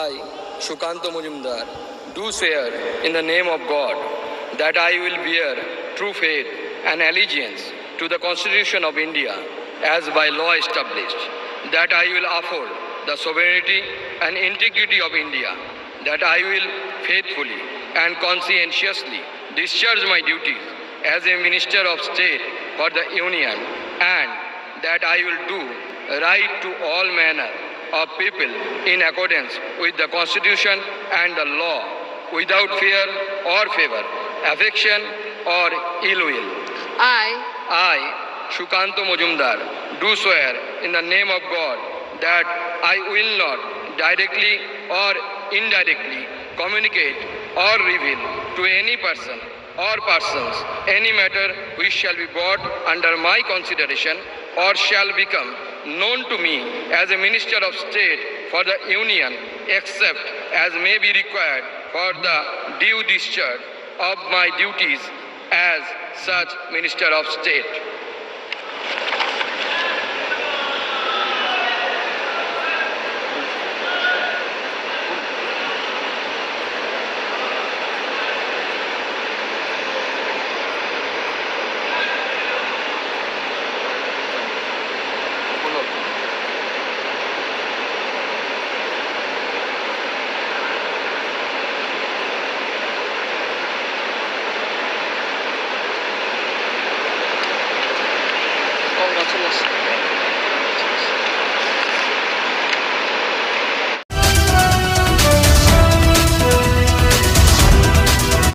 I, Shukanto Mujumdar, do swear in the name of God that I will bear true faith and allegiance to the Constitution of India as by law established, that I will uphold the sovereignty and integrity of India, that I will faithfully and conscientiously discharge my duties as a Minister of State for the Union, and that I will do right to all manner of people in accordance with the Constitution and the law, without fear or favor, affection or ill will. I, Shukanto Mujumdar, do swear in the name of God that I will not directly or indirectly communicate or reveal to any person or persons any matter which shall be brought under my consideration or shall become known to me as a Minister of State for the Union, except as may be required for the due discharge of my duties as such Minister of State. Congratulations.